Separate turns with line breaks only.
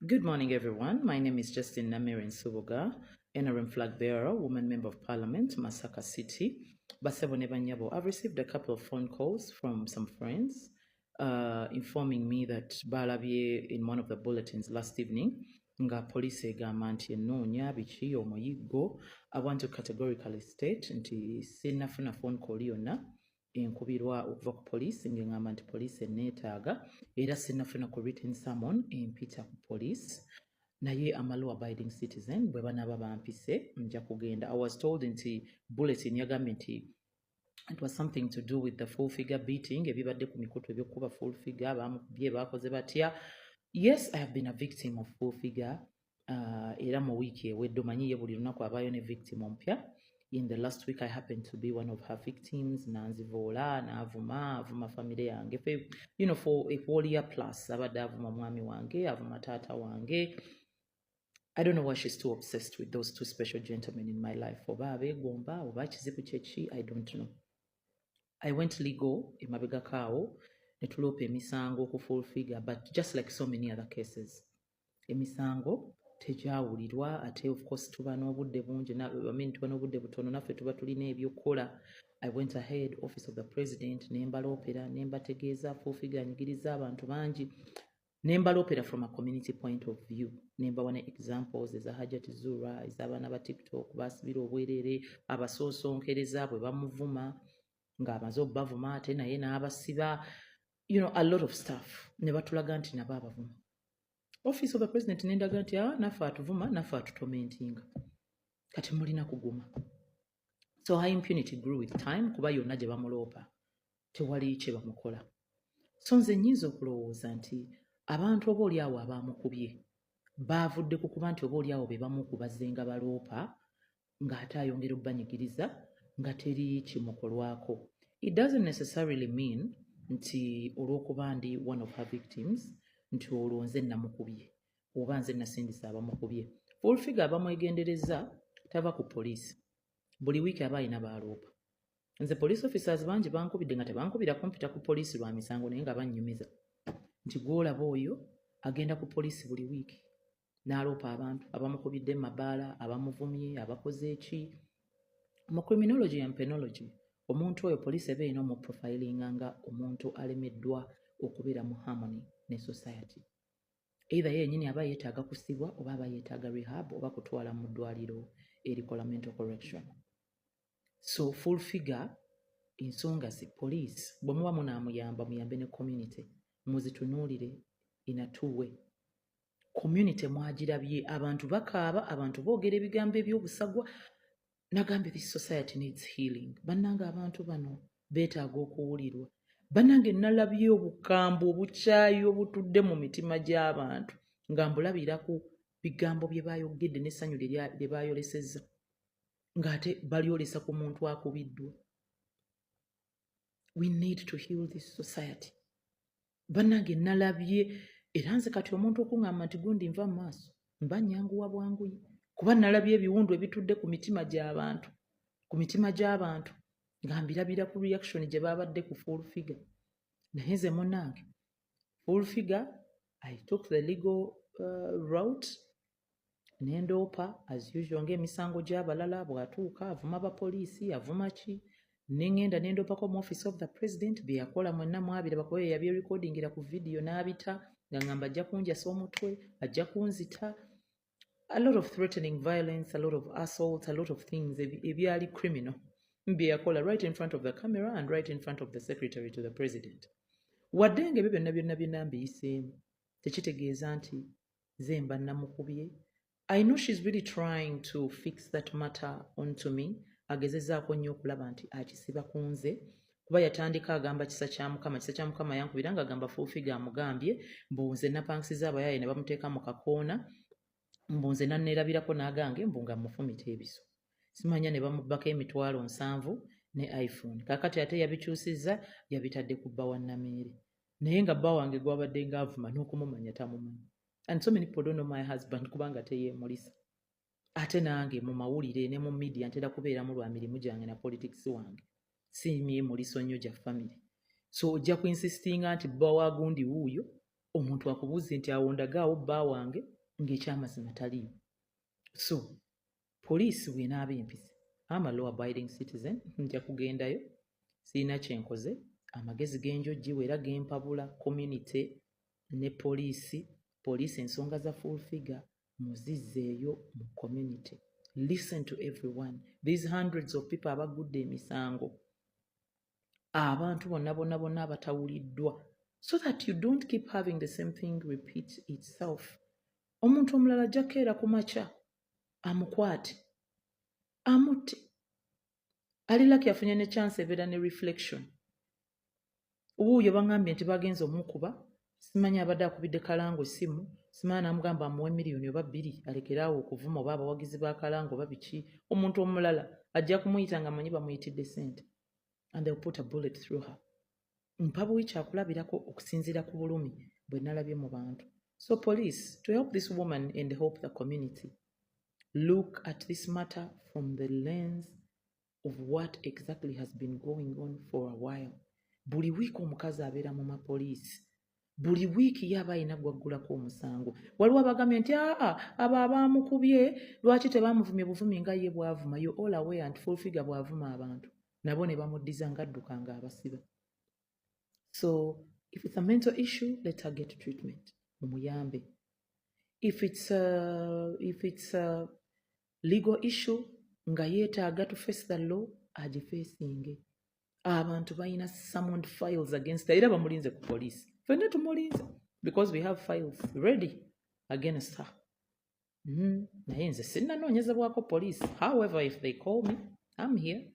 Good morning, everyone. My name is Justin Namirin Subuga, NRM flag bearer, woman member of parliament, Masaka City, Basebo Nebanyabo. I've received a couple of phone calls from some friends informing me that balabye in one of the bulletins last evening, nga police egamba nti ennoonya biki omuyiggo. I want to categorically state nti sinnafuna phone call yonna enkubirwa okuva ku police ng'eŋŋamba nti police enneetaaga era sinnafuna ku written summon empita ku police naye am a law abiding citizen bwe banaaba bampise nja kugenda. I was told nti bulletin yagambye nti it was something to do with the full figure beating ebibadde ku mikutu ebyokuba full figure bamukubye baakoze batya. Yes, I have been a victim of full figure era mu wiiki ewedde omanyiye buli lunaku abaayo ne victim ompya. In the last week, I happened to be one of her victims. Nanzivola, avuma family yange. You know, for a whole year plus, abadde avuma mwami wange, avuma tata wange. I don't know why she's too obsessed with those two special gentlemen in my life. Oba abegomba, oba kizibu chechi, I don't know. I went legal, emabega kawo, netulopa emisango ku full figure, but just like so many other cases. Emisango, tejawulirwa ate of course tuba n'obudde bungi tuba n'obudde butono naffe tuba tulina ebyokukola. I went ahead, office of the president, nembaloopera nembategeeza full figure anyigiriza abantu bangi, nembaloopera from a community point of view, nembawa ne examples eza Hajati Zura, ez'abaana ba TikTok basibira obwerere, abasoosonkereza bwe bamuvuma ng'amaze obbavuma ate naye n'abasiba, you know, a lot of stuff. Ne batulaga nti nabo abavuma. Office of the president nendaga nti naffe atuvuma naffe atutomentinga kati mulina kuguma. So her impunity grew with time kuba yonna gye bamuloopa tewali kye bamukola. So nze nnyinza okulowooza nti abantu oba oli awo abamukubye baavudde ku kuba nti oba oli awo be bamukubazze nga baloopa ng'ate ayongera obbanyigiriza nga teri kimukolwako. It doesn't necessarily mean nti olw'okuba ndi one of her victims nti olwo nze namukubye oba nze nasindisa abamukubye. Full figure abamwegendereza tava ku poliisi. Buli wiiki aba alina baaloopa. Nze police officers bangi bankubidde nga tebankubira kumpita ku poliisi lwa misango naye nga bannyumiza nti gw'olaba oyo agenda ku poliisi buli wiiki n'aloopa abantu abamukubidde mu mabaala, abamuvumye, abakoze eki. Mu criminology and penology omuntu oyo poliisi eba erina omuprofilinga nga omuntu alemeddwa okubeera mu harmony ne society. Either yennyini aba yeetaaga kusibwa oba aba yeetaaga rehab oba kutwala mu ddwaliro erikola mental correction. So full figure ensonga zi police bwe muba munaamuyamba muyambe ne community muzitunuulire in a two way. Community mwagirabye abantu bakaaba abantu boogera ebigambo eby'obusagwa. Nagambye this society needs healing. Bannanga abantu bano beetaaga okuwulirwa. Bannange nalabye obukambo obukyayi obutudde mu mitima gy'abantu nga mbulabira ku bigambo bye baayogedde n'essanyu lye baayolesezza ng'ate balyolesa ku muntu akubiddwa. We need to heal this society. Bannange nalabye era nze kati omuntu okuŋŋamba nti gundi nva mu maaso mba nnyanguwa bwanguyi kuba nalabye ebiwundu ebitudde ku mitima gy'abantu nga mbirabira ku reaction gye babadde ku full figure. Naye nze munnange full figure I took the legal route nendoopa as usual ng'emisango gy'abalala bw'atuuka avuma abapoliisi avuma ki nengenda nendoopako mu office of the president bye yakola mwenna mwabiraba kuba ye yabyerekodingira ku video n'abita nga ngamba ajja kunjasa omutwe ajja kunzita. A lot of threatening violence, a lot of assault, a lot of things ebyali criminal bye yakola right in front of the camera and right in front of the secretary to the president. Wadde nga ebyo byonna bye nambiyiseemu tekitegeeza nti ze mba namukubye. I know she's really trying to fix that matter onto me. Agezezaako nnyo okulaba nti akisiba ku nze kuba yatandika agamba kisa kya Mukama yankubira nga agamba full figure amugambye mbu nze napankisiza abayaaye ne bamuteeka mu kakoona mbu nze nanneerabirako n'agange mbu nga mufumita ebiso. Simanya ne bamubbako emitwalo 7 ne iPhone. Kaakati ate yabikyusizza yabitadde ku bba wa Nameere. Naye nga bba wange gwabadde ng'avuma n'okumumanya tamumanyi. And so many people don't know my husband kubanga teyeemulisa. Ate nange mu mawulire ne mu media ntera kubeeramu lwa mirimu gyange na politics wange. Si myemuliso nnyo gya family. So ojja kuinsistinga nti bba wa gundi wuuyo omuntu akubuuze nti awondagaawo bba wange ng'ekyamazima taliyo. So poliisi bw'enaaba empisi, I'm a law abiding citizen, nja kugendayo sirina kyenkoze, amagezi genjoggiwa era gempabula community ne poliisi ensonga za full figure muzizzeeyo mu community. Listen to everyone. These hundreds of people abagudde emisango, abantu bonna abatawuliddwa, so that you don't keep having the same thing repeat itself. Omuntu omulala ajja kukeera ku makya amukwate amutte, ali lucky afunye ne chance ebeera ne reflection. Wuuyo bangambye nti bagenza omukuba, simanyi abadde akubidde Kalango essimu, simanyi namugamba amuwe miliyoni oba 2 alekeraawo okuvuma oba abawagizi ba Kalango oba biki. Omuntu omulala ajja kumuyita nga amanyi bamuyitidde ssente, and they'll put a bullet through her. Mpabuwi kyakulabirako okusinziira ku bulumi bwe nalabye mu bantu. So police, to help this woman and help the community, look at this matter from the lens of what exactly has been going on for a while. Buli wiiki omukazi abeera mu mapoliisi, buli wiiki yaba alina gwaggulako omusango. Waliwo abagambye nti abo abaamukubye lwaki tebaamuvumye buvumi nga ye bwavuma. You all aware nti full figure bwavuma abantu nabo ne bamuddiza ng'adduka ng'abasiba. So if it's a mental issue, let her get treatment. Mumuyambe. If it's a legal issue, nga yeetaaga to face the law, agifeesinge. Abantu balina summoned files against her. Era bamulinze ku police. Fenna tumulinze because we have files ready against her. Naye nze sinnanoonyezebwako police. However, if they call me, I'm here.